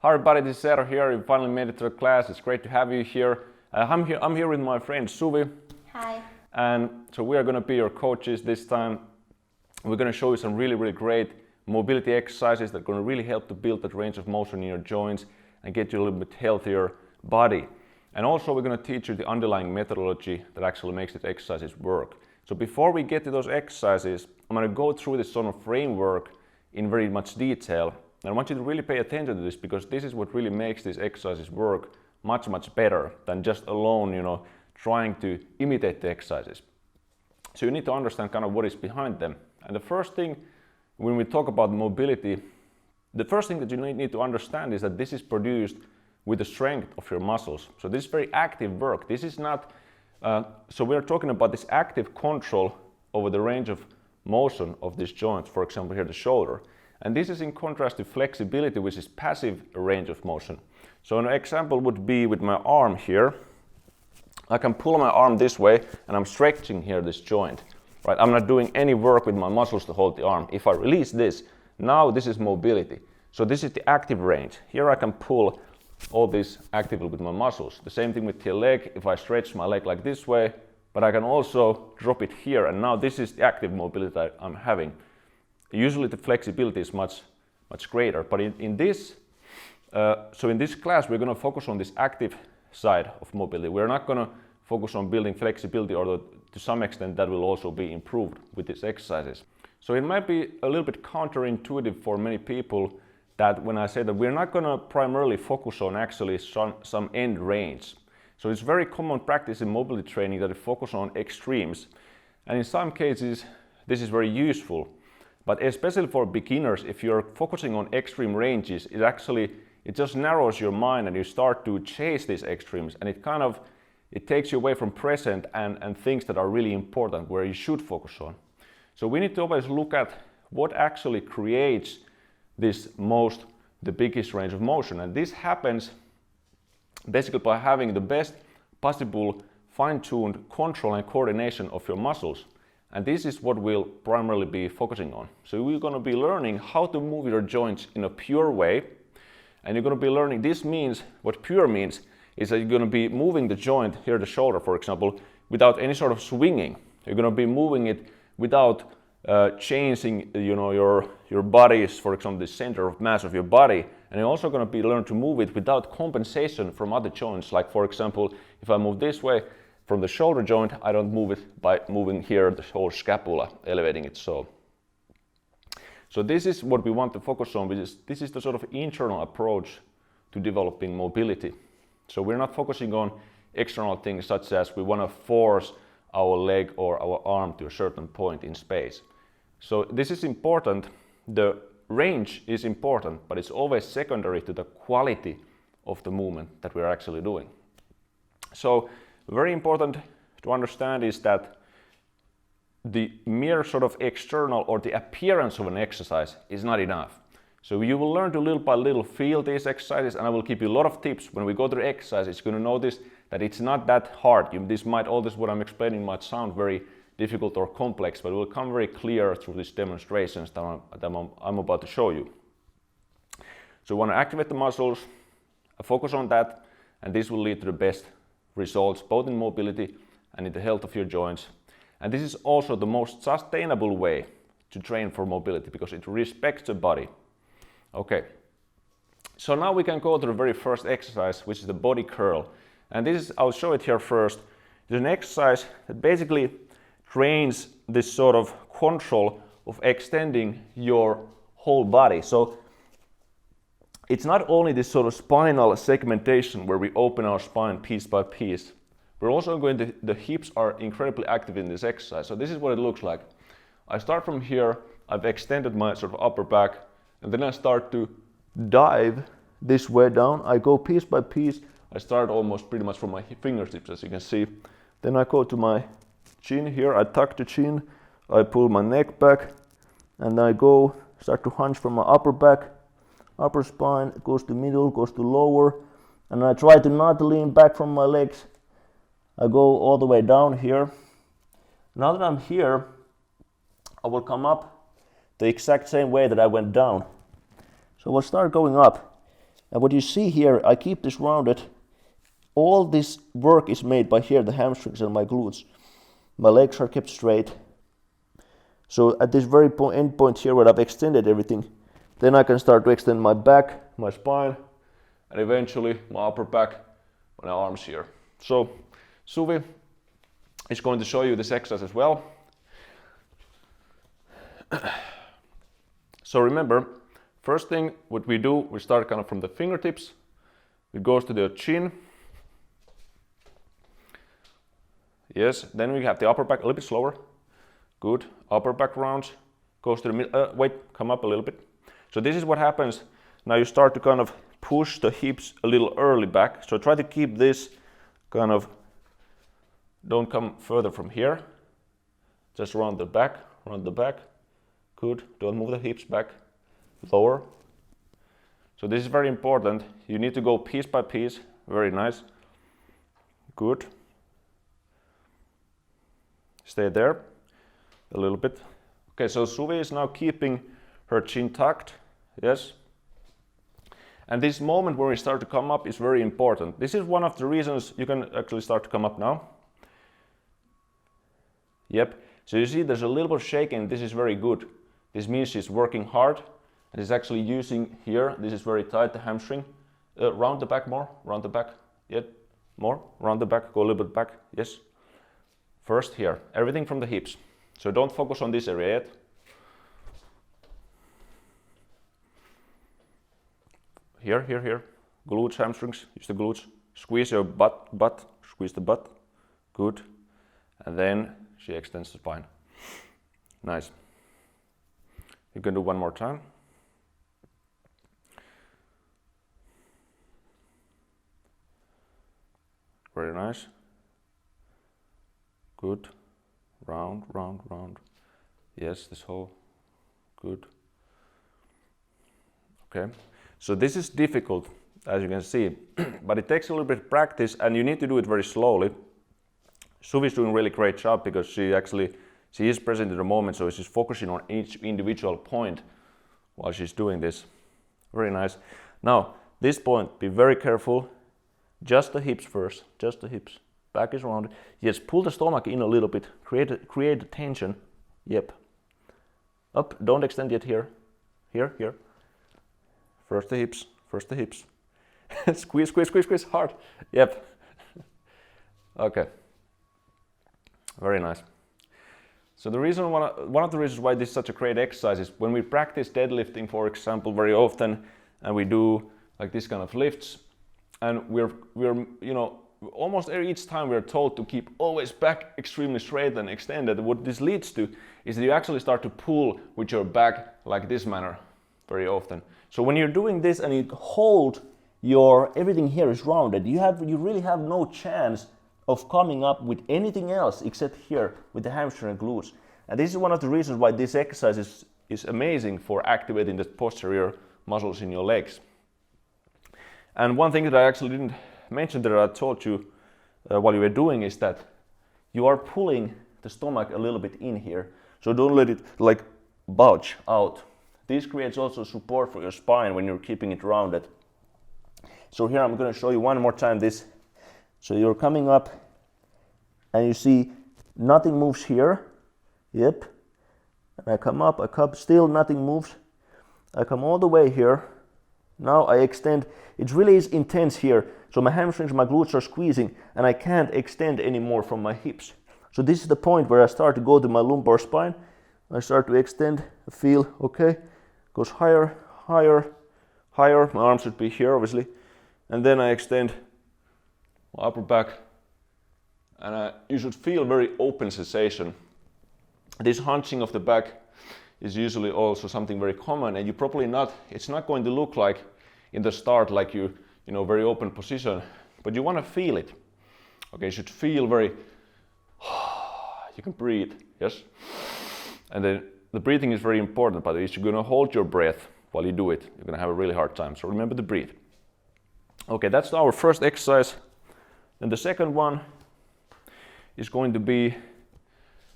Hi everybody, this is Eero here. You finally made it to the class. It's great to have you here. I'm here with my friend Suvi. Hi. And so we are going to be your coaches this time. We're going to show you some really great mobility exercises that are going to really help to build that range of motion in your joints and get you a little bit healthier body. And also we're going to teach you the underlying methodology that actually makes the exercises work. So before we get to those exercises, I'm going to go through this sort of framework in very much detail. And I want you to really pay attention to this, because this is what really makes these exercises work much better than just alone, trying to imitate the exercises. So you need to understand kind of what is behind them. And the first thing, when we talk about mobility, the first thing that you need to understand is that this is produced with the strength of your muscles. So this is very active work. This is not, so we're talking about this active control over the range of motion of these joints, for example here the shoulder. And this is in contrast to flexibility, which is passive range of motion. So an example would be with my arm here. I can pull my arm this way and I'm stretching here this joint. Right? I'm not doing any work with my muscles to hold the arm. If I release this, now this is mobility. So this is the active range. Here I can pull all this actively with my muscles. The same thing with the leg. If I stretch my leg like this way, but I can also drop it here, and now this is the active mobility that I'm having. Usually the flexibility is much greater, but in this class we're going to focus on this active side of mobility. We're not going to focus on building flexibility, although to some extent that will also be improved with these exercises. So it might be a little bit counterintuitive for many people that when I say that we're not going to primarily focus on actually some end range. So it's very common practice in mobility training that we focus on extremes, and in some cases this is very useful. But especially for beginners, if you're focusing on extreme ranges, it just narrows your mind and you start to chase these extremes, and it takes you away from present and things that are really important where you should focus on. So we need to always look at what actually creates the biggest range of motion. And this happens basically by having the best possible fine-tuned control and coordination of your muscles. And this is what we'll primarily be focusing on. So we're going to be learning how to move your joints in a pure way. And you're going to be learning, what pure means is that you're going to be moving the joint, here the shoulder for example, without any sort of swinging. You're going to be moving it without changing your body's, for example, the center of mass of your body. And you're also going to be learn to move it without compensation from other joints. Like for example, if I move this way, from the shoulder joint, I don't move it by moving here the whole scapula, elevating it so. So this is what we want to focus on, this is the sort of internal approach to developing mobility. So we're not focusing on external things such as we want to force our leg or our arm to a certain point in space. So this is important. The range is important, but it's always secondary to the quality of the movement that we're actually doing. So very important to understand is that the mere sort of external or the appearance of an exercise is not enough. So you will learn to little by little feel these exercises, and I will give you a lot of tips when we go through exercises. You're going to notice that it's not that hard. All this what I'm explaining might sound very difficult or complex, but it will come very clear through these demonstrations that I'm about to show you. So we want to activate the muscles, focus on that, and this will lead to the best results both in mobility and in the health of your joints. And this is also the most sustainable way to train for mobility because it respects the body. Okay, so now we can go to the very first exercise, which is the body curl. And I'll show it here first. It's an exercise that basically trains this sort of control of extending your whole body. So it's not only this sort of spinal segmentation where we open our spine piece by piece. We're also going to, the hips are incredibly active in this exercise. So this is what it looks like. I start from here, I've extended my sort of upper back, and then I start to dive this way down. I go piece by piece. I start almost pretty much from my fingertips, as you can see. Then I go to my chin here, I tuck the chin, I pull my neck back, and I go, start to hunch from my upper back, upper spine, goes to middle, goes to lower, and I try to not lean back from my legs. I go all the way down here. Now that I'm here, I will come up the exact same way that I went down. So we'll start going up. And what you see here, I keep this rounded. All this work is made by here, the hamstrings and my glutes. My legs are kept straight. So at this very end point here where I've extended everything, then I can start to extend my back, my spine, and eventually my upper back, my arms here. So Suvi is going to show you this exercise as well. So remember, first thing what we do, we start kind of from the fingertips. It goes to the chin. Yes, then we have the upper back a little bit slower. Good, upper back rounds. Goes to the middle, wait, come up a little bit. So this is what happens. Now you start to kind of push the hips a little early back. So try to keep this kind of, don't come further from here. Just round the back, round the back. Good, don't move the hips back, lower. So this is very important. You need to go piece by piece, very nice. Good. Stay there a little bit. Okay, so Suvi is now keeping her chin tucked, yes. And this moment where we start to come up is very important. This is one of the reasons you can actually start to come up now. Yep, so you see there's a little bit of shaking, this is very good. This means she's working hard and is actually using here, this is very tight, the hamstring. Round the back more, round the back, yet more, round the back, go a little bit back, yes. First here, everything from the hips. So don't focus on this area yet. Here, here, here. Glutes, hamstrings, use the glutes. Squeeze your butt, squeeze the butt. Good. And then she extends the spine. Nice. You can do one more time. Very nice. Good. Round, round, round. Yes, this whole. Good. Okay. So this is difficult, as you can see, but it takes a little bit of practice and you need to do it very slowly. Suvi is doing a really great job because she is present in the moment, so she's focusing on each individual point while she's doing this. Very nice. Now, this point, be very careful. Just the hips first, just the hips. Back is rounded. Yes, pull the stomach in a little bit. Create a tension. Yep. Up, don't extend yet here. Here, here. First the hips, first the hips. Squeeze, squeeze, squeeze, squeeze, hard. Yep. Okay. Very nice. So the reason, one of the reasons why this is such a great exercise is when we practice deadlifting, for example, very often, and we do like this kind of lifts, and we're you know, almost each time we're told to keep always back extremely straight and extended. What this leads to is that you actually start to pull with your back like this manner very often. So when you're doing this and you hold everything here is rounded, you really have no chance of coming up with anything else except here with the hamstring and glutes. And this is one of the reasons why this exercise is amazing for activating the posterior muscles in your legs. And one thing that I actually didn't mention that I told you while you were doing is that you are pulling the stomach a little bit in here. So don't let it like bulge out. This creates also support for your spine when you're keeping it rounded. So here I'm going to show you one more time this. So you're coming up and you see nothing moves here. Yep. And I come up, still nothing moves. I come all the way here. Now I extend. It really is intense here. So my hamstrings, my glutes are squeezing and I can't extend anymore from my hips. So this is the point where I start to go to my lumbar spine. I start to extend, feel, okay, goes higher, higher, higher. My arms should be here obviously. And then I extend my upper back and you should feel very open sensation. This hunching of the back is usually also something very common, and you probably not, it's not going to look like in the start like you know, very open position, but you want to feel it. Okay, you should feel very, you can breathe, yes? And then the breathing is very important, but if you're going to hold your breath while you do it, you're going to have a really hard time, so remember to breathe. Okay, that's our first exercise. Then the second one is going to be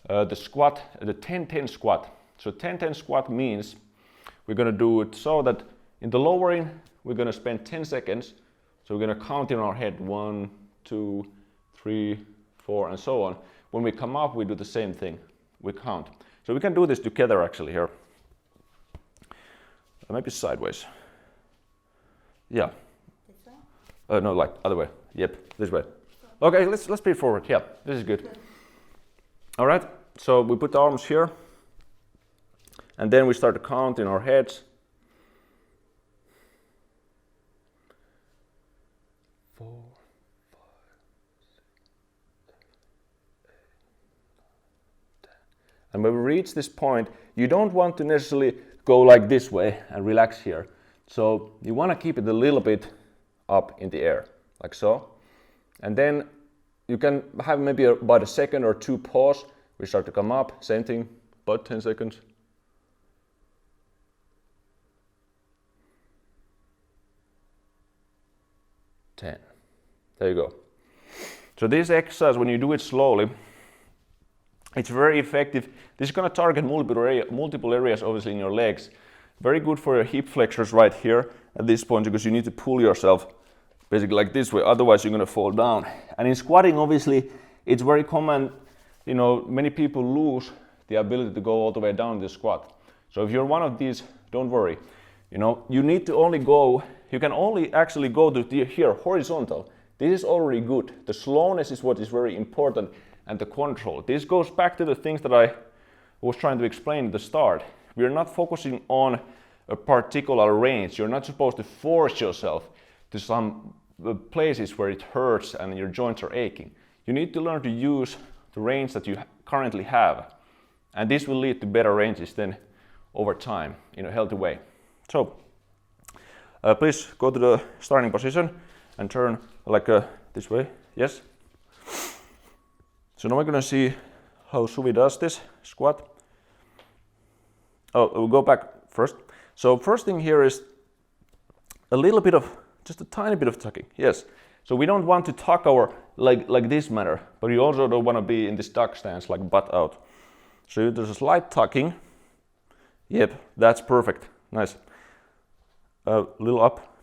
the squat, the 10-10 squat. So 10-10 squat means we're going to do it so that in the lowering we're going to spend 10 seconds. So we're going to count in our head 1, 2, 3, 4 and so on. When we come up we do the same thing, we count. So we can do this together actually here. Maybe sideways. Yeah. No, like other way. Yep, this way. Okay, let's be forward. Yeah, this is good. All right, so we put the arms here. And then we start to count in our heads. 4, 5, 6, 7, 8, 9, 10. And when we reach this point, you don't want to necessarily go like this way and relax here. So you want to keep it a little bit up in the air, like so. And then you can have maybe about a second or two pause. We start to come up, same thing, about 10 seconds. 10. There you go. So this exercise, when you do it slowly, it's very effective. This is going to target multiple areas obviously in your legs. Very good for your hip flexors right here at this point, because you need to pull yourself basically like this way, otherwise you're going to fall down. And in squatting obviously it's very common, you know, many people lose the ability to go all the way down in the squat. So if you're one of these, don't worry. You know, you need to only go, you can only actually go to here, horizontal. This is already good. The slowness is what is very important, and the control. This goes back to the things that I was trying to explain at the start. We are not focusing on a particular range. You're not supposed to force yourself to some places where it hurts and your joints are aching. You need to learn to use the range that you currently have. And this will lead to better ranges then over time in a healthy way. So please go to the starting position and turn like this way. Yes. So now we're going to see how Suvi does this squat. Oh, we'll go back first. So first thing here is a little bit of, just a tiny bit of tucking. Yes. So we don't want to tuck our leg like this manner, but you also don't want to be in this duck stance, like butt out. So there's a slight tucking. Yep, that's perfect. Nice. A little up.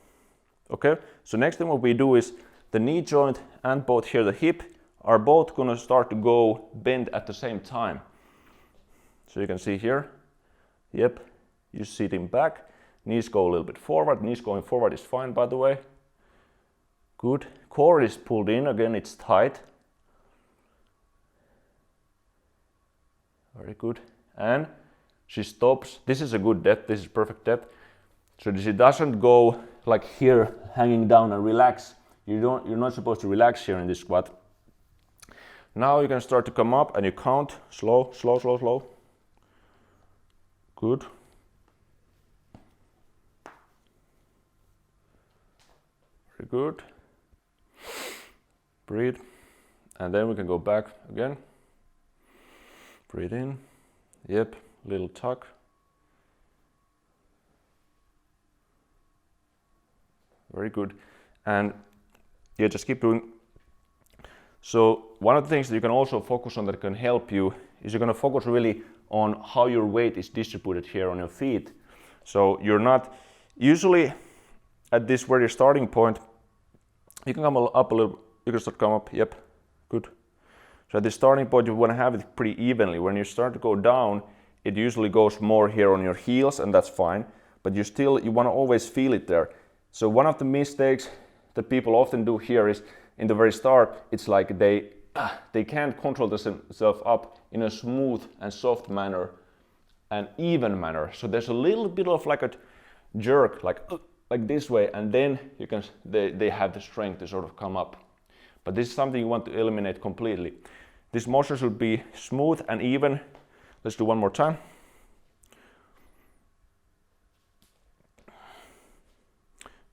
Okay. So next thing what we do is the knee joint and both here the hip are both going to start to go bend at the same time. So you can see here. Yep. You sitting back. Knees go a little bit forward. Knees going forward is fine, by the way. Good. Core is pulled in. Again, it's tight. Very good. And she stops. This is a good depth. This is perfect depth. So she doesn't go like here, hanging down and relax. You're not supposed to relax here in this squat. Now you can start to come up and you count. Slow, slow, slow, slow. Good. Very good. Breathe. And then we can go back again. Breathe in. Yep, little tuck. Very good. And yeah, just keep doing. So one of the things that you can also focus on that can help you is you're going to focus really on how your weight is distributed here on your feet. So you're not usually at this very starting point. You can come up a little. You can start come up. Yep, good. So at the starting point, you want to have it pretty evenly. When you start to go down, it usually goes more here on your heels, and that's fine. But you want to always feel it there. So one of the mistakes that people often do here is in the very start, it's like they can't control themselves up in a smooth and soft manner, an even manner. So there's a little bit of like a jerk, like this way, and then they have the strength to sort of come up. But this is something you want to eliminate completely. This motion should be smooth and even. Let's do one more time.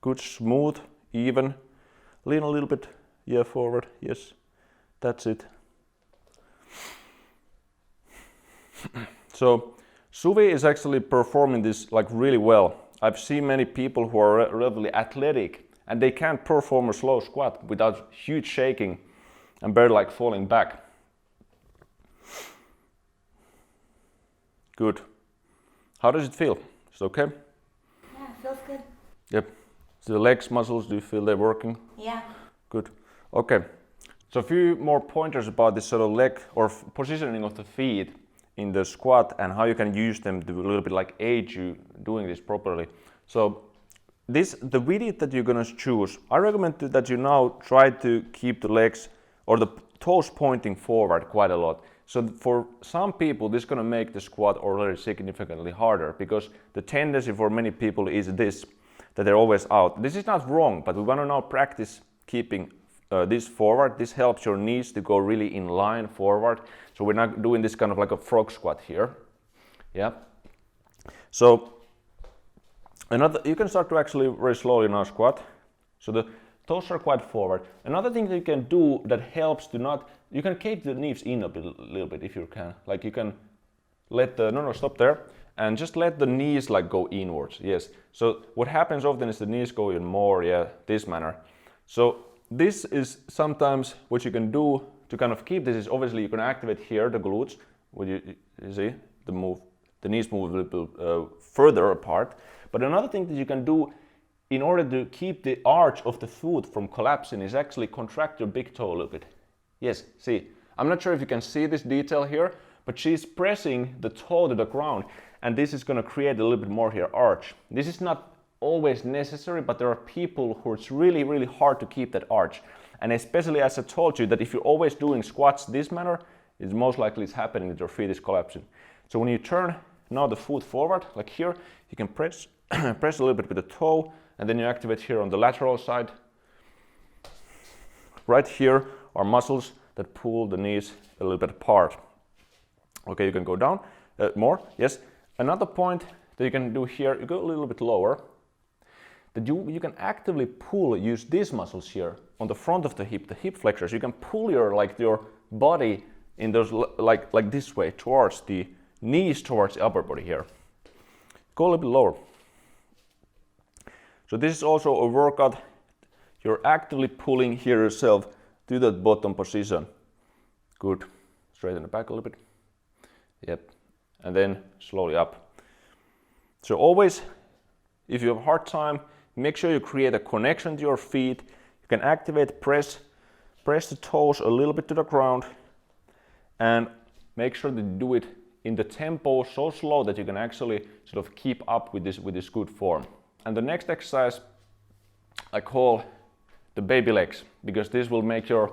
Good, smooth, even. Lean a little bit, yeah, forward, yes. That's it. So Suvi is actually performing this like really well. I've seen many people who are relatively athletic and they can't perform a slow squat without huge shaking and barely like falling back. Good. How does it feel? Is it okay? Yeah, it feels good. Yep. So the legs muscles, do you feel they're working? Yeah. Good. Okay. So a few more pointers about this sort of leg or positioning of the feet in the squat and how you can use them to a little bit like aid you doing this properly. So the width that you're gonna choose, I recommend that you now try to keep the legs or the toes pointing forward quite a lot. So for some people, this is gonna make the squat already significantly harder because the tendency for many people is this, that they're always out. This is not wrong, but we wanna now practice keeping this forward. This helps your knees to go really in line forward. So we're not doing this kind of like a frog squat here. Yeah. So you can start to actually very slowly now squat. So the toes are quite forward. Another thing that you can do that helps you can keep the knees in a little bit if you can. Like you can let stop there. And just let the knees like go inwards. Yes. So what happens often is the knees go in more, this manner. So this is sometimes what you can do to kind of keep this is obviously you can activate here the glutes. When you see the knees move a little bit further apart. But another thing that you can do in order to keep the arch of the foot from collapsing is actually contract your big toe a little bit. Yes, see, I'm not sure if you can see this detail here, but she's pressing the toe to the ground and this is going to create a little bit more here arch. This is not always necessary, but there are people who it's really, really hard to keep that arch. And especially as I told you that if you're always doing squats this manner, it's most likely it's happening that your feet is collapsing. So when you turn now the foot forward, like here, you can press press a little bit with the toe, and then you activate here on the lateral side. Right here are muscles that pull the knees a little bit apart. Okay, you can go down more, yes. Another point that you can do here, you go a little bit lower, that you can actively use these muscles here on the front of the hip flexors. You can pull your body in those like this way towards the knees, towards the upper body here. Go a little bit lower. So this is also a workout. You're actively pulling here yourself to that bottom position. Good. Straighten the back a little bit. Yep. And then slowly up. So always, if you have a hard time, make sure you create a connection to your feet. You can activate, press the toes a little bit to the ground, and make sure that you do it in the tempo so slow that you can actually sort of keep up with this good form. And the next exercise I call the baby legs, because this will make your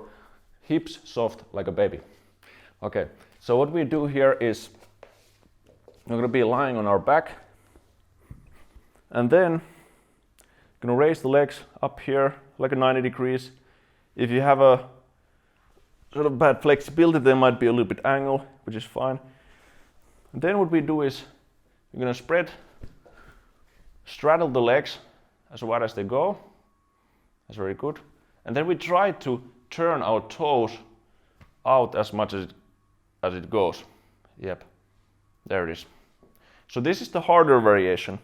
hips soft like a baby. Okay, so what we do here is we're going to be lying on our back, and then gonna raise the legs up here like a 90 degrees. If you have a sort of bad flexibility, they might be a little bit angled, which is fine. And then what we do is we're gonna straddle the legs as wide as they go. That's very good. And then we try to turn our toes out as much as it goes. Yep, there it is. So this is the harder variation.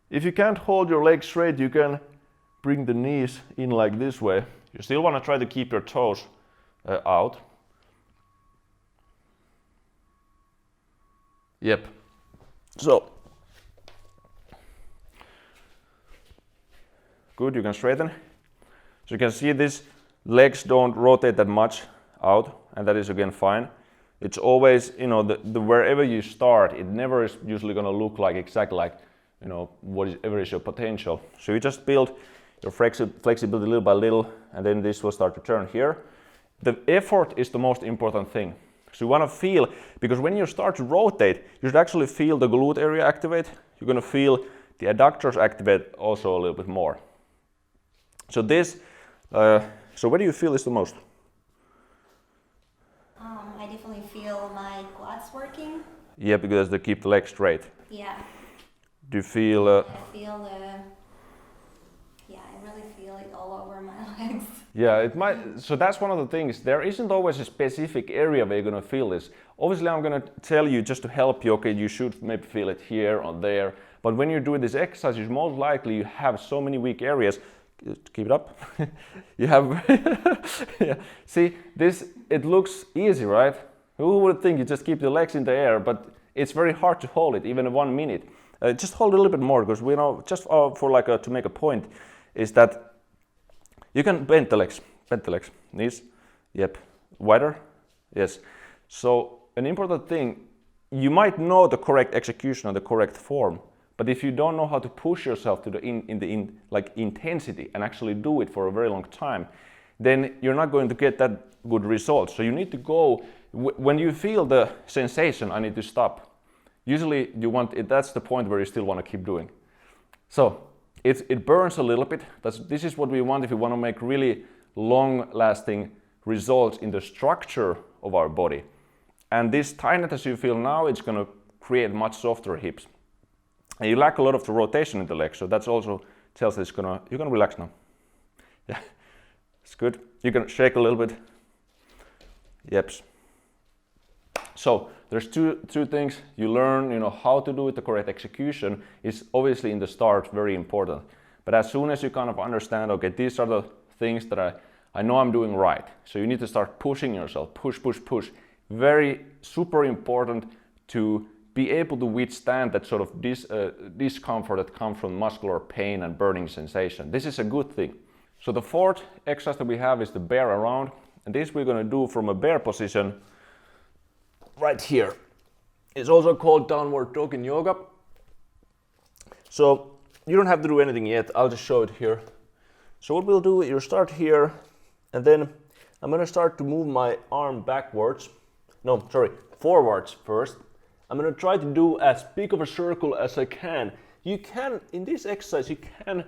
If you can't hold your legs straight, you can bring the knees in like this way. You still want to try to keep your toes out. Yep. So, good, you can straighten. So you can see these legs don't rotate that much out, and that is again fine. It's always, the wherever you start, it never is usually going to look like exactly like, whatever is your potential. So you just build your flexibility little by little, and then this will start to turn here. The effort is the most important thing. So you want to feel, because when you start to rotate, you should actually feel the glute area activate. You're going to feel the adductors activate also a little bit more. So this, so where do you feel this the most? I definitely feel my quads working. Yeah, because they keep the legs straight. Yeah. Do you feel? I feel I really feel it all over my legs. Yeah, it might. So that's one of the things. There isn't always a specific area where you're gonna feel this. Obviously, I'm gonna tell you just to help you. Okay, you should maybe feel it here or there. But when you're doing this exercise, most likely you have so many weak areas. Keep it up. You have. Yeah. See, this. It looks easy, right? Who would think you just keep the legs in the air? But it's very hard to hold it, even in 1 minute. Just hold a little bit more, because we know just for like to make a point, is that you can bend the legs, knees, yep, wider, yes. So an important thing, you might know the correct execution or the correct form, but if you don't know how to push yourself to the intensity and actually do it for a very long time, then you're not going to get that good result. So you need to go, when you feel the sensation, I need to stop. Usually you want it, that's the point where you still want to keep doing. So it burns a little bit. This is what we want if we want to make really long-lasting results in the structure of our body. And this tightness you feel now, it's going to create much softer hips. And you lack a lot of the rotation in the legs, so that's also tells that you're gonna relax now. Yeah, it's good. You can shake a little bit. Yep. So there's two things you learn. How to do it. The correct execution is obviously in the start very important. But as soon as you kind of understand, okay, these are the things that I know I'm doing right. So you need to start pushing yourself. Push, push, push. Very super important to be able to withstand that sort of discomfort that comes from muscular pain and burning sensation. This is a good thing. So the fourth exercise that we have is the bear around. And this we're going to do from a bear position right here. It's also called downward dog in yoga. So you don't have to do anything yet. I'll just show it here. So what we'll do, you'll start here, and then I'm going to start to move my arm backwards. No, sorry, forwards first. I'm going to try to do as big of a circle as I can. You can, in this exercise, you can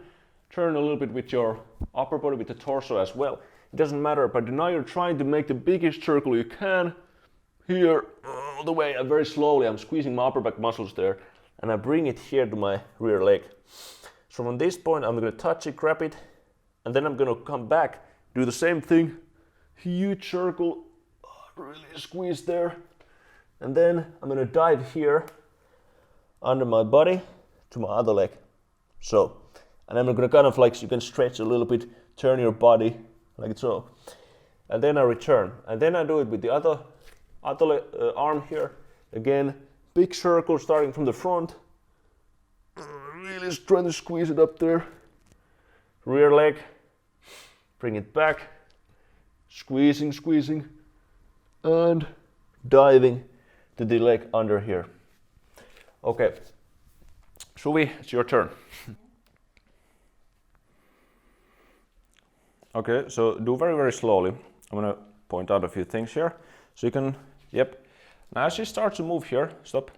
turn a little bit with your upper body, with the torso as well. It doesn't matter, but now you're trying to make the biggest circle you can. Here, all the way, and very slowly, I'm squeezing my upper back muscles there, and I bring it here to my rear leg. So from this point, I'm going to touch it, grab it, and then I'm going to come back, do the same thing. Huge circle, really squeeze there. And then I'm going to dive here under my body to my other leg. So, and I'm going to kind of like, you can stretch a little bit, turn your body like so. And then I return. And then I do it with the other arm here. Again, big circle starting from the front. Really trying to squeeze it up there. Rear leg. Bring it back. Squeezing. And diving to the leg under here. Okay, Suvi, it's your turn. Okay, so do very, very slowly. I'm gonna point out a few things here. So you can, yep. Now as you start to move here, stop.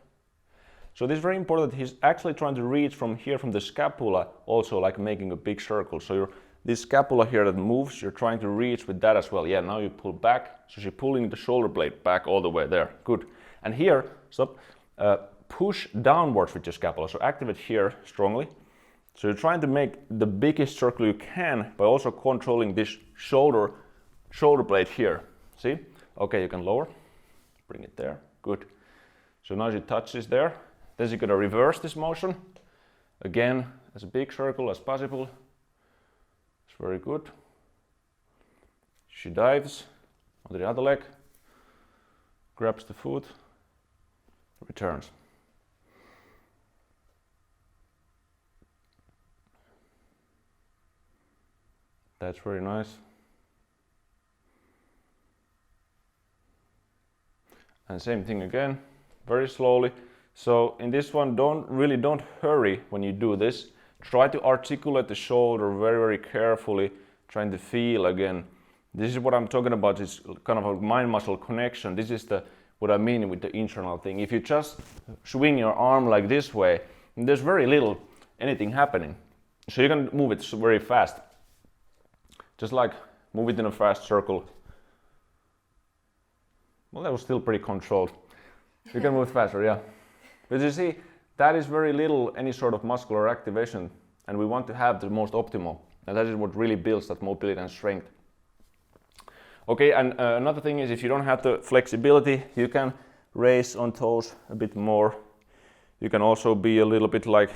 So this is very important. He's actually trying to reach from here, from the scapula, also like making a big circle. So this scapula here that moves, you're trying to reach with that as well. Yeah, now you pull back. So you're pulling the shoulder blade back all the way there. Good. And here, stop, push downwards with your scapula. So activate here strongly. So you're trying to make the biggest circle you can by also controlling this shoulder blade here. See? Okay, you can lower. Bring it there. Good. So now as you touch this there, then you're gonna reverse this motion. Again, as a big circle as possible. It's very good. She dives on the other leg, grabs the foot, returns. That's very nice. And same thing again, very slowly. So in this one, don't hurry when you do this. Try to articulate the shoulder very, very carefully, trying to feel again. This is what I'm talking about, is kind of a mind-muscle connection. This is what I mean with the internal thing. If you just swing your arm like this way, there's very little anything happening. So you can move it very fast. Just like move it in a fast circle. Well, that was still pretty controlled. You can move faster, yeah. But you see, that is very little any sort of muscular activation, and we want to have the most optimal. And that is what really builds that mobility and strength. Okay, and another thing is, if you don't have the flexibility, you can raise on toes a bit more. You can also be a little bit like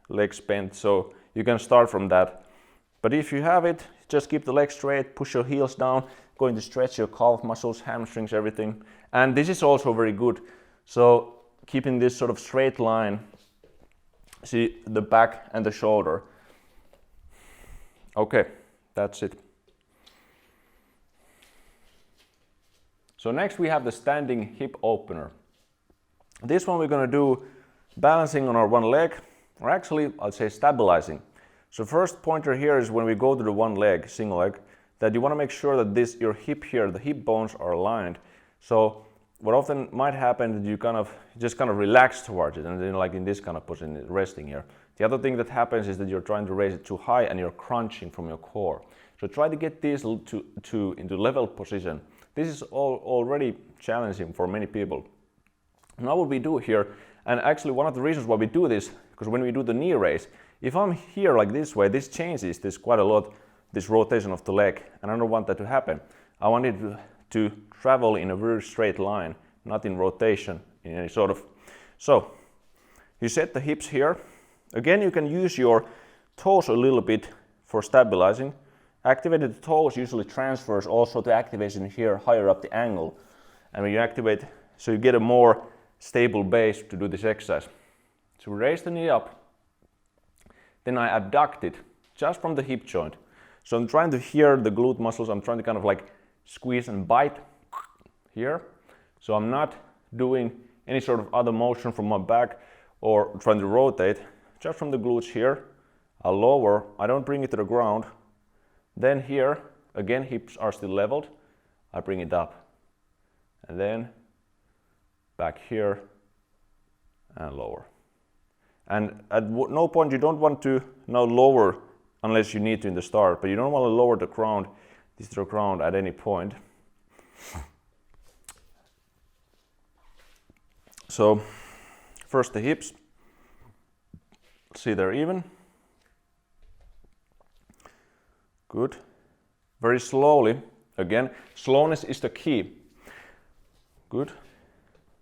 legs bent, so you can start from that. But if you have it, just keep the legs straight, push your heels down, going to stretch your calf muscles, hamstrings, everything. And this is also very good. So keeping this sort of straight line, see the back and the shoulder. Okay, that's it. So next we have the standing hip opener. This one we're going to do balancing on our one leg, or actually I'd say stabilizing. So first pointer here is when we go to the one leg, single leg, that you want to make sure that your hip here, the hip bones are aligned. So what often might happen is you just relax towards it, and then like in this kind of position, resting here. The other thing that happens is that you're trying to raise it too high and you're crunching from your core. So try to get this into level position. This is already challenging for many people. Now what we do here, and actually one of the reasons why we do this, because when we do the knee raise, if I'm here like this way, this changes this quite a lot, this rotation of the leg, and I don't want that to happen. I want it to travel in a very straight line, not in rotation, in any sort of. So you set the hips here. Again, you can use your toes a little bit for stabilizing. Activated toes usually transfers also to activation here, higher up the angle. And when you activate, so you get a more stable base to do this exercise. So raise the knee up. Then I abduct it just from the hip joint. So I'm trying to hear the glute muscles. I'm trying to kind of like squeeze and bite here. So I'm not doing any sort of other motion from my back or trying to rotate. Just from the glutes here. I lower, I don't bring it to the ground. Then here, again, hips are still leveled. I bring it up. And then back here and lower. And at no point you don't want to now lower unless you need to in the start, but you don't want to lower the ground, at any point. So first the hips. See, they're even. Good. Very slowly. Again, slowness is the key. Good.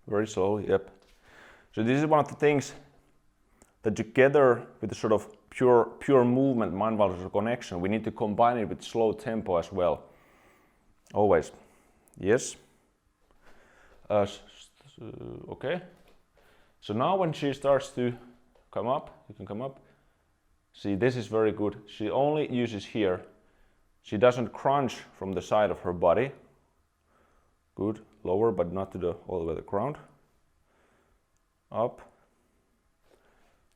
Very slowly, yep. So this is one of the things that together with the sort of pure movement, mind-muscle connection, we need to combine it with slow tempo as well. Always. Yes. Okay. So now when she starts to come up, you can come up. See, this is very good. She only uses here. She doesn't crunch from the side of her body. Good. Lower, but not to all the way to the ground. Up.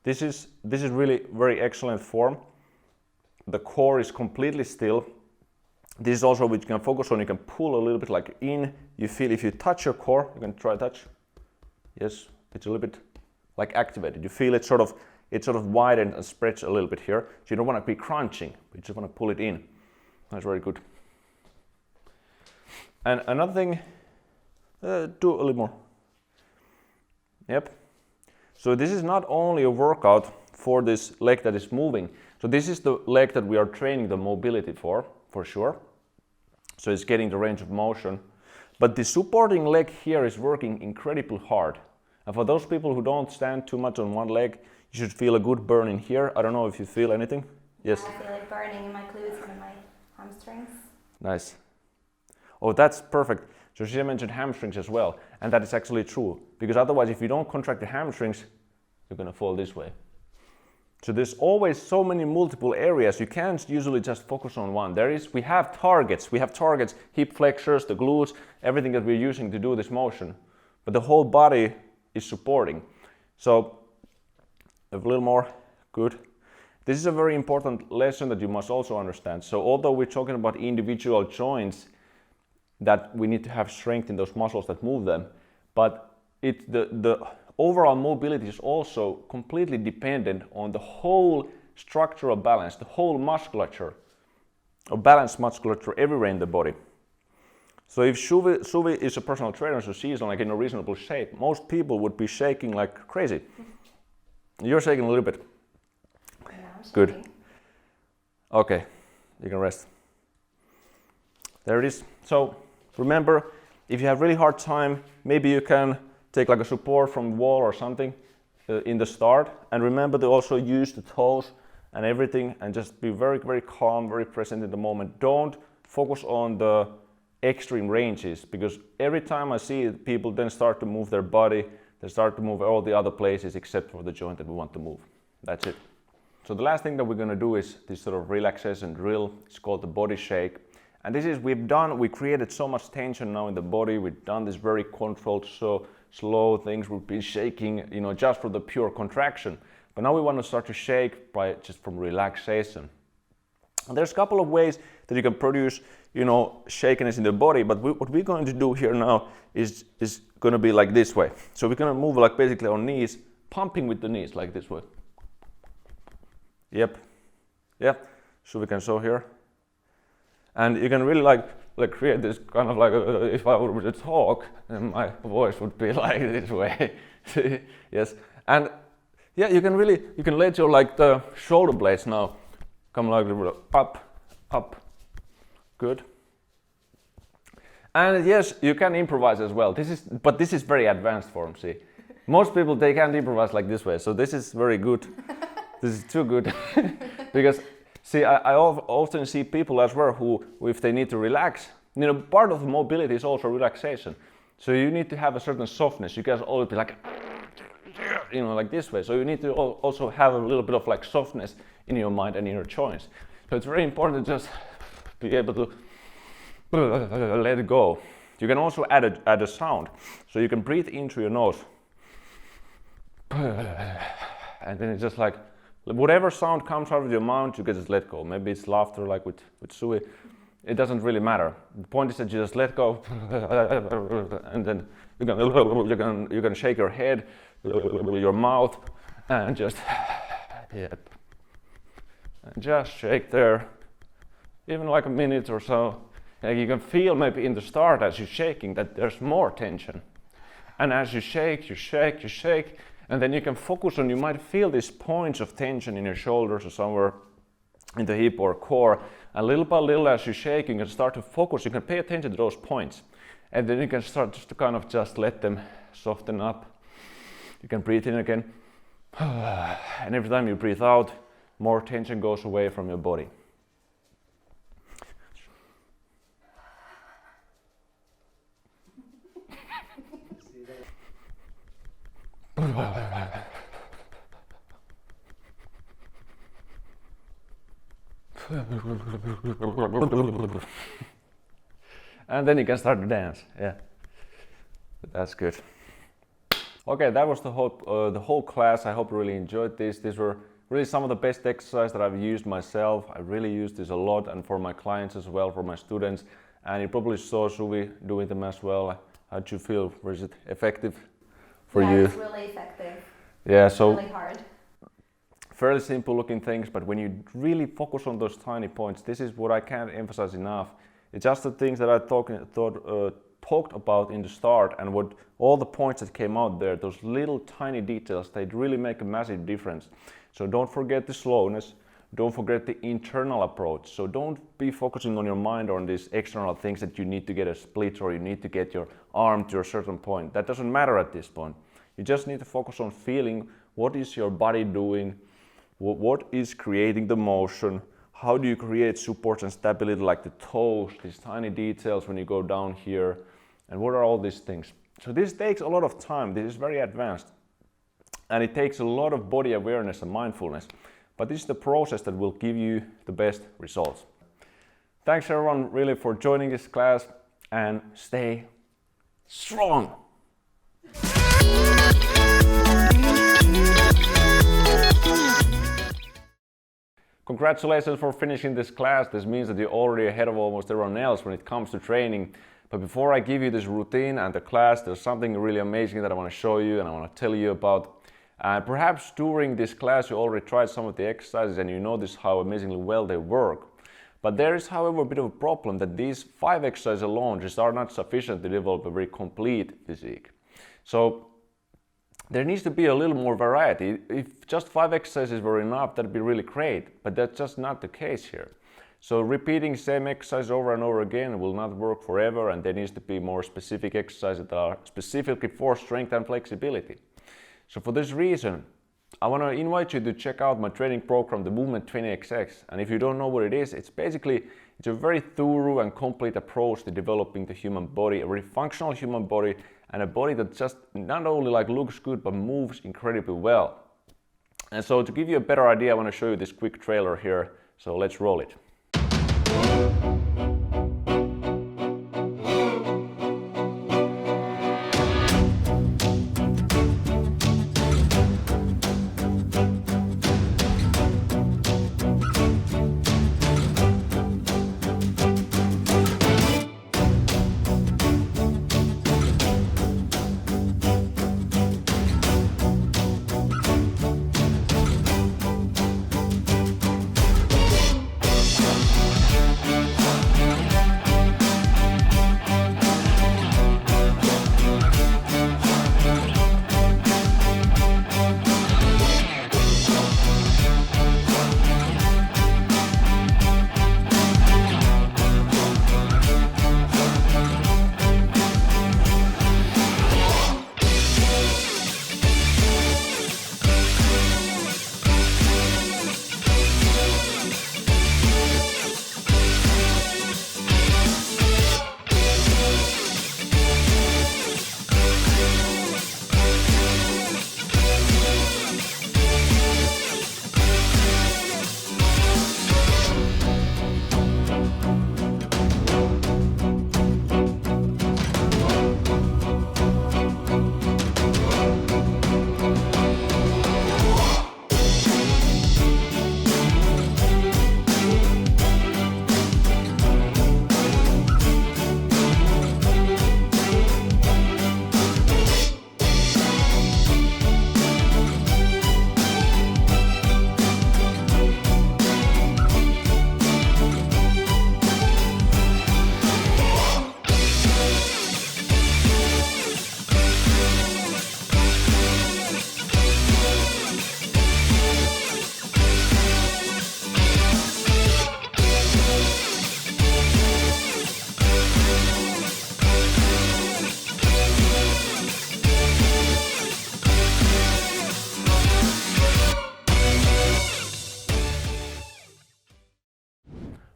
This is really very excellent form. The core is completely still. This is also what you can focus on. You can pull a little bit like in. You feel if you touch your core, you can try touch. Yes, it's a little bit like activated. You feel it sort of widen and stretch a little bit here. So you don't want to be crunching, but you just want to pull it in. That's very good. And another thing, do a little more. Yep. So this is not only a workout for this leg that is moving. So this is the leg that we are training the mobility for sure. So it's getting the range of motion. But the supporting leg here is working incredibly hard. And for those people who don't stand too much on one leg, you should feel a good burn in here. I don't know if you feel anything. Yes? I feel it burning in my glutes and my hamstrings. Nice. Oh, that's perfect. So she mentioned hamstrings as well, and that is actually true, because otherwise if you don't contract the hamstrings, you're going to fall this way. So there's always so many multiple areas. You can't usually just focus on one. We have targets, hip flexors, the glutes, everything that we're using to do this motion, but the whole body is supporting. So a little more, good. This is a very important lesson that you must also understand. So although we're talking about individual joints, that we need to have strength in those muscles that move them, but the overall mobility is also completely dependent on the whole structural balance, the whole musculature, or balanced musculature everywhere in the body. So if Suvi is a personal trainer, so she's like in a reasonable shape, most people would be shaking like crazy. You're shaking a little bit. Yeah, I'm Good. shaking. Okay, you can rest. There it is. So remember, if you have really hard time, maybe you can take like a support from the wall or something in the start. And remember to also use the toes and everything and just be very, very calm, very present in the moment. Don't focus on the extreme ranges, because every time I see people then start to move their body, they start to move all the other places except for the joint that we want to move. That's it. So the last thing that we're going to do is this sort of relaxation drill. It's called the body shake. And this is, we created so much tension now in the body. We've done this very controlled, so slow things. We've been shaking, just for the pure contraction. But now we want to start to shake by just from relaxation. And there's a couple of ways that you can produce, shakiness in the body. But what we're going to do here now is going to be like this way. So we're going to move like basically our knees, pumping with the knees like this way. Yep. So we can show here. And you can really like create this kind of like, if I were to talk, then my voice would be like this way. Yes. And yeah, you can let your like the shoulder blades now come like up. Good. And yes, you can improvise as well. But this is very advanced form, see. Most people, they can't improvise like this way. So this is very good. This is too good. Because see, I often see people as well who, if they need to relax, part of mobility is also relaxation. So you need to have a certain softness. You can't always be like, like this way. So you need to also have a little bit of like softness in your mind and in your joints. So it's very important to just be able to let it go. You can also add a sound. So you can breathe into your nose. And then it's just like, whatever sound comes out of your mouth, you can just let go. Maybe it's laughter like with Sui. It doesn't really matter. The point is that you just let go, and then you can shake your head, your mouth, and just shake there, even like a minute or so. And you can feel maybe in the start as you're shaking that there's more tension, and as you shake, and then you can focus on, you might feel these points of tension in your shoulders or somewhere in the hip or core. And little by little as you shake, you can start to focus, you can pay attention to those points. And then you can start just to kind of just let them soften up. You can breathe in again. And every time you breathe out, more tension goes away from your body. And then you can start to dance. Yeah, that's good. Okay, that was the whole class. I hope you really enjoyed this. These were really some of the best exercises that I've used myself. I really use this a lot, and for my clients as well, for my students. And you probably saw Suvi doing them as well. How'd you feel? Was it effective for you? Yeah, it's really effective. Yeah, so really hard. Fairly simple looking things, but when you really focus on those tiny points, this is what I can't emphasize enough. It's just the things that I talked about in the start, and what all the points that came out there, those little tiny details, they really make a massive difference. So don't forget the slowness, don't forget the internal approach. So don't be focusing on your mind on these external things that you need to get a split or you need to get your arm to a certain point. That doesn't matter at this point. You just need to focus on feeling what is your body doing, what is creating the motion, how do you create support and stability like the toes, these tiny details when you go down here, and what are all these things. So this takes a lot of time, this is very advanced, and it takes a lot of body awareness and mindfulness, but this is the process that will give you the best results. Thanks everyone really for joining this class, and stay strong! congratulations for finishing this class. This means that you're already ahead of almost everyone else when it comes to training. But before I give you this routine and the class, there's something really amazing that I want to show you and I want to tell you about. Perhaps during this class you already tried some of the exercises and you notice how amazingly well they work. But there is, however, a bit of a problem that these 5 exercises alone just are not sufficient to develop a very complete physique. So there needs to be a little more variety. If just 5 exercises were enough, that'd be really great, but that's just not the case here. So repeating same exercise over and over again will not work forever, and there needs to be more specific exercises that are specifically for strength and flexibility. So for this reason, I want to invite you to check out my training program, the Movement 20XX. And if you don't know what it is, it's a very thorough and complete approach to developing the human body, a very functional human body, and a body that just not only looks good, but moves incredibly well. And so to give you a better idea, I want to show you this quick trailer here. So let's roll it.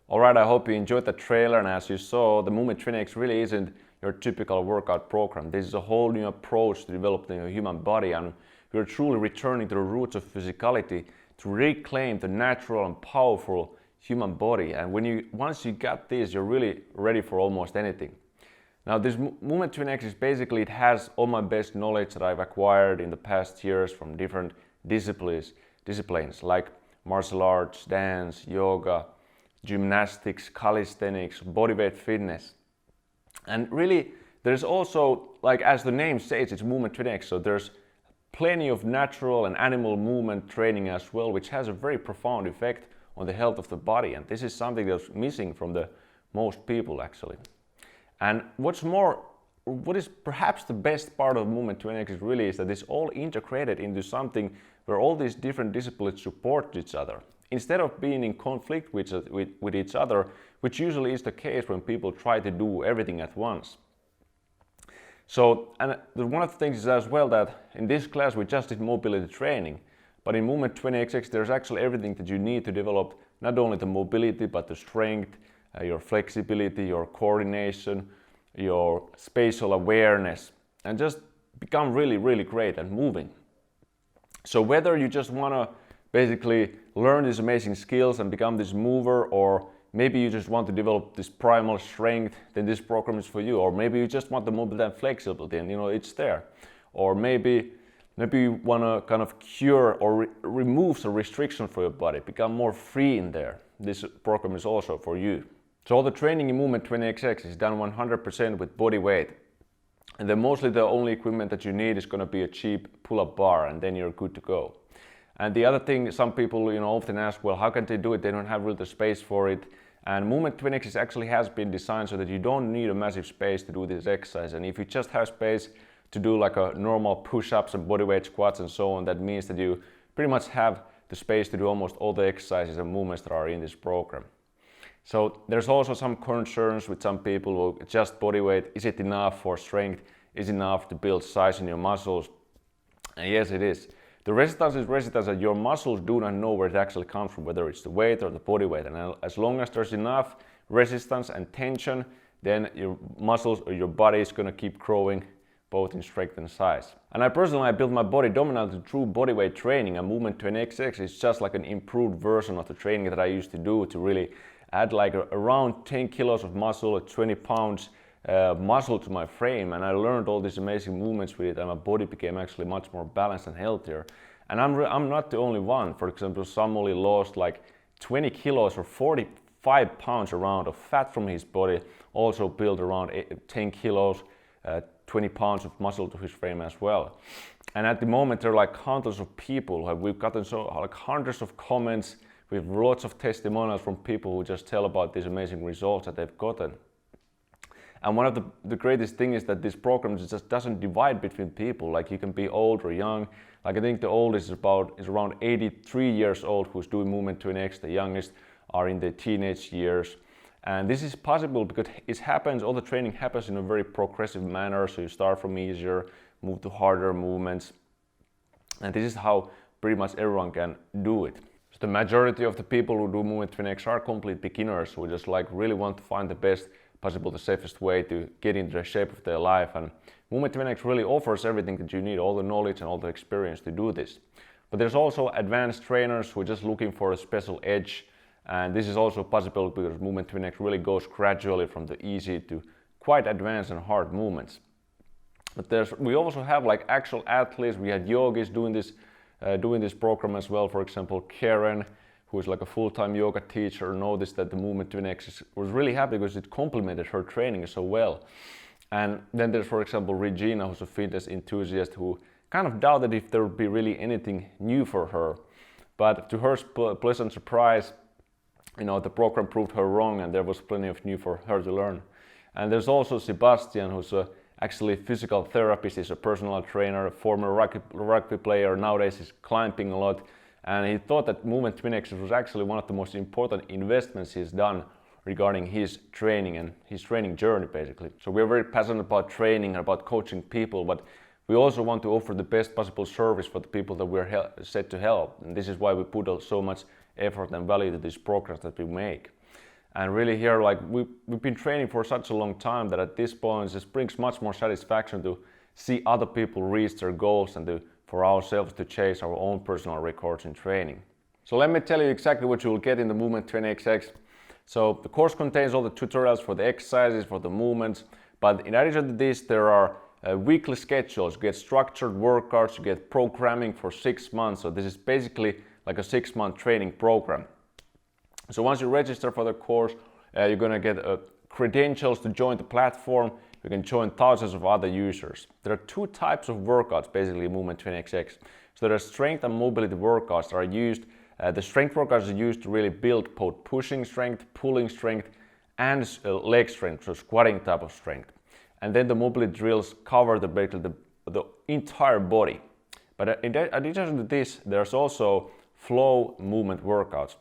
Alright, I hope you enjoyed the trailer, and as you saw, the Movement 20X really isn't your typical workout program. This is a whole new approach to developing a human body, and we're truly returning to the roots of physicality to reclaim the natural and powerful human body. And once you got this, you're really ready for almost anything. Now this Movement 20X is basically, it has all my best knowledge that I've acquired in the past years from different disciplines like martial arts, dance, yoga, gymnastics, calisthenics, bodyweight fitness. And really, there's also, as the name says, it's Movement 20X, so there's plenty of natural and animal movement training as well, which has a very profound effect on the health of the body. And this is something that's missing from the most people actually. And what is perhaps the best part of Movement 20X really is that it's all integrated into something where all these different disciplines support each other, instead of being in conflict with each other, which usually is the case when people try to do everything at once. So, and one of the things is as well that in this class we just did mobility training, but in Movement 20XX there's actually everything that you need to develop not only the mobility but the strength, your flexibility, your coordination, your spatial awareness, and just become really, really great at moving. So whether you just want to basically learn these amazing skills and become this mover, or maybe you just want to develop this primal strength, then this program is for you. Or maybe you just want the mobility and flexibility, and it's there. Or maybe Maybe you want to kind of cure or remove some restriction for your body, become more free in there. This program is also for you. So all the training in Movement 20XX is done 100% with body weight. And then mostly the only equipment that you need is going to be a cheap pull-up bar, and then you're good to go. And the other thing, some people often ask, well, how can they do it? They don't have really the space for it. And Movement 20XX actually has been designed so that you don't need a massive space to do this exercise. And if you just have space to do like a normal push-ups and bodyweight squats and so on, that means that you pretty much have the space to do almost all the exercises and movements that are in this program. So there's also some concerns with some people who just bodyweight, is it enough for strength? Is it enough to build size in your muscles? And yes, it is. The resistance is resistance, that your muscles do not know where it actually comes from, whether it's the weight or the body weight. And as long as there's enough resistance and tension, then your muscles or your body is going to keep growing both in strength and size. And I built my body dominantly through bodyweight training, and Movement 20XX is just like an improved version of the training that I used to do to really add like around 10 kilos of muscle or 20 pounds muscle to my frame, and I learned all these amazing movements with it, and my body became actually much more balanced and healthier. And I'm not the only one. For example, somebody lost like 20 kilos or 45 pounds around of fat from his body, also built around 10 kilos, 20 pounds of muscle to his frame as well. And at the moment there are like countless of people, we've gotten like hundreds of comments with lots of testimonials from people who just tell about these amazing results that they've gotten. And one of the greatest thing is that this program just doesn't divide between people. Like you can be old or young. Like I think the oldest is around 83 years old who's doing Movement 20X. The youngest are in their teenage years. And this is possible because all the training happens in a very progressive manner. So you start from easier, move to harder movements. And this is how pretty much everyone can do it. So the majority of the people who do Movement 20X are complete beginners who just like really want to find the best possible, the safest way to get into the shape of their life. And Movement 20X really offers everything that you need, all the knowledge and all the experience to do this. But there's also advanced trainers who are just looking for a special edge, and this is also possible because Movement 20X really goes gradually from the easy to quite advanced and hard movements. But we also have like actual athletes. We had yogis doing this program as well. For example, Karen, who is like a full-time yoga teacher, noticed that the Movement 20X was really happy because it complemented her training so well. And then there's, for example, Regina, who's a fitness enthusiast, who kind of doubted if there would be really anything new for her. But to her pleasant surprise, the program proved her wrong, and there was plenty of new for her to learn. And there's also Sebastian, who's actually a physical therapist. He's a personal trainer, a former rugby player. Nowadays he's climbing a lot. And he thought that Movement 20X was actually one of the most important investments he's done regarding his training and his training journey, basically. So we're very passionate about training and about coaching people, but we also want to offer the best possible service for the people that we're set to help. And this is why we put so much effort and value to these programs that we make. And really here, like we've been training for such a long time that at this point it just brings much more satisfaction to see other people reach their goals and for ourselves to chase our own personal records in training. So let me tell you exactly what you will get in the Movement 20XX. So the course contains all the tutorials for the exercises, for the movements, but in addition to this there are weekly schedules. You get structured workouts, you get programming for 6 months. So this is basically like a 6-month training program. So once you register for the course, you're gonna get credentials to join the platform. You can join thousands of other users. There are 2 types of workouts basically in Movement 20XX. So there are strength and mobility workouts that are used. The strength workouts are used to really build both pushing strength, pulling strength, and leg strength, so squatting type of strength. And then the mobility drills cover the entire body. But in addition to this, there's also flow movement workouts.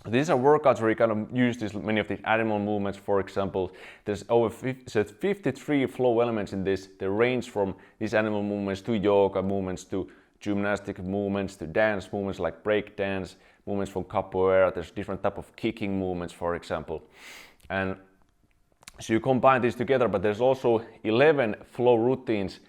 These are workouts where you kind of use many of these animal movements. For example, there's over 53 flow elements in this. They range from these animal movements to yoga movements, to gymnastic movements, to dance movements like break dance, movements from capoeira. There's different type of kicking movements, for example. And so you combine these together, but there's also 11 flow routines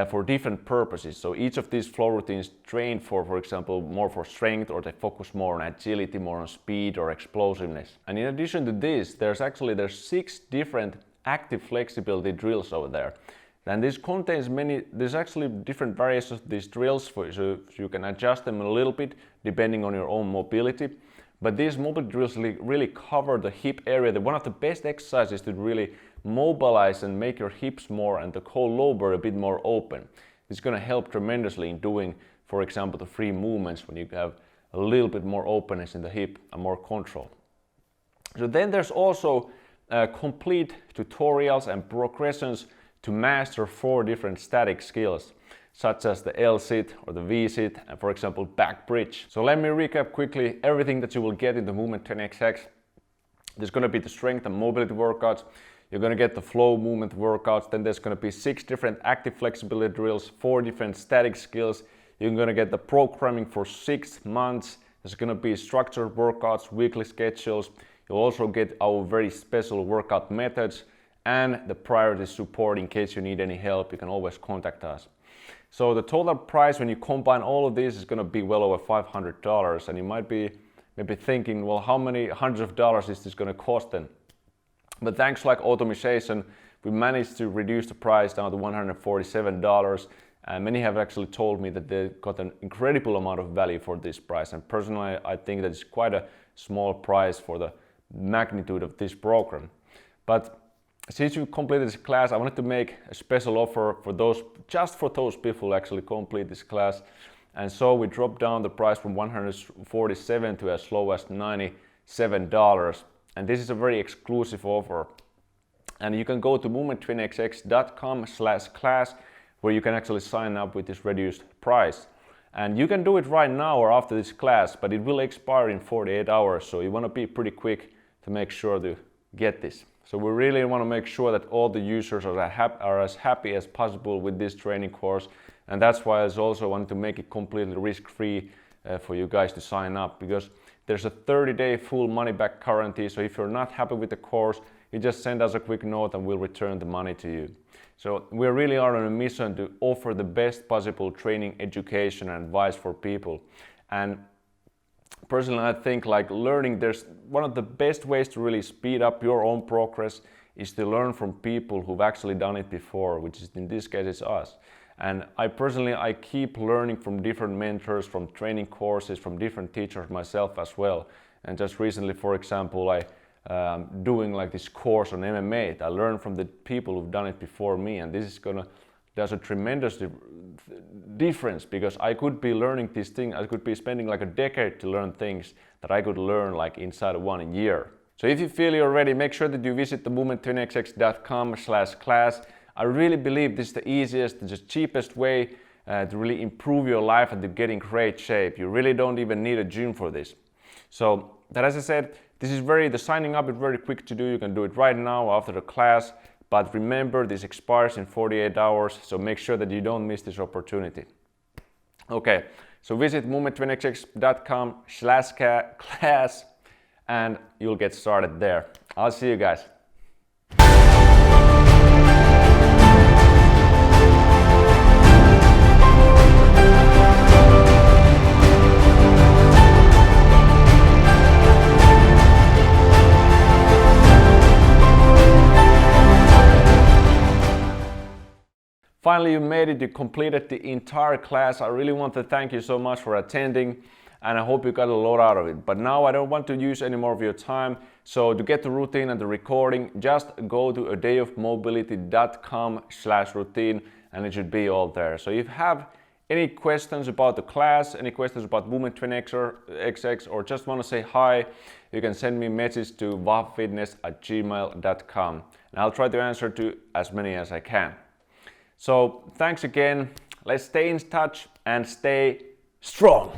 for different purposes. So each of these flow routines train for example, more for strength, or they focus more on agility, more on speed or explosiveness. And in addition to this, there's 6 different active flexibility drills over there. And this contains there's actually different variations of these drills for you, so you can adjust them a little bit depending on your own mobility. But these mobility drills really cover the hip area. They're one of the best exercises to really mobilize and make your hips more and the whole lower a bit more open. It's going to help tremendously in doing, for example, the free movements when you have a little bit more openness in the hip and more control. So then there's also complete tutorials and progressions to master 4 different static skills, such as the L-sit or the V-sit and, for example, back bridge. So let me recap quickly everything that you will get in the Movement 10XX. There's going to be the strength and mobility workouts. You're going to get the flow movement workouts. Then there's going to be 6 different active flexibility drills, 4 different static skills. You're going to get the programming for 6 months. There's going to be structured workouts, weekly schedules. You'll also get our very special workout methods and the priority support in case you need any help. You can always contact us. So the total price when you combine all of this is going to be well over $500, and you might be maybe thinking, well, how many hundreds of dollars is this going to cost then? But thanks like automation, we managed to reduce the price down to $147, and many have actually told me that they got an incredible amount of value for this price, and personally I think that it's quite a small price for the magnitude of this program. But since you completed this class, I wanted to make a special offer for those, just for those people who actually complete this class. And so we dropped down the price from $147 to as low as $97. And this is a very exclusive offer. And you can go to movement20xx.com/class where you can actually sign up with this reduced price. And you can do it right now or after this class, but it will expire in 48 hours. So you want to be pretty quick to make sure to get this. So we really want to make sure that all the users are as happy as possible with this training course, and that's why I also wanted to make it completely risk-free for you guys to sign up, because there's a 30-day full money-back guarantee. So if you're not happy with the course, you just send us a quick note and we'll return the money to you. So we really are on a mission to offer the best possible training, education, and advice for people. And personally, I think like learning, there's one of the best ways to really speed up your own progress is to learn from people who've actually done it before, which is in this case is us. And I keep learning from different mentors, from training courses, from different teachers myself as well. And just recently, for example, I doing like this course on MMA. I learned from the people who've done it before me, and this is there's a tremendous difference, because I could be learning these things, I could be spending like a decade to learn things that I could learn like inside of 1 year. So if you feel you're ready, make sure that you visit the movement20xx.com/class. I really believe this is the easiest, the cheapest way to really improve your life and to get in great shape. You really don't even need a gym for this. So that, as I said, the signing up is very quick to do. You can do it right now after the class. But remember, this expires in 48 hours, so make sure that you don't miss this opportunity. Okay, so visit movement20xx.com/class and you'll get started there. I'll see you guys. Finally, you made it, you completed the entire class. I really want to thank you so much for attending, and I hope you got a lot out of it. But now I don't want to use any more of your time, so to get the routine and the recording, just go to adayofmobility.com/routine and it should be all there. So if you have any questions about the class, any questions about Movement 20xx, or just want to say hi, you can send me a message to vahfitness@gmail.com and I'll try to answer to as many as I can. So thanks again, let's stay in touch and stay strong.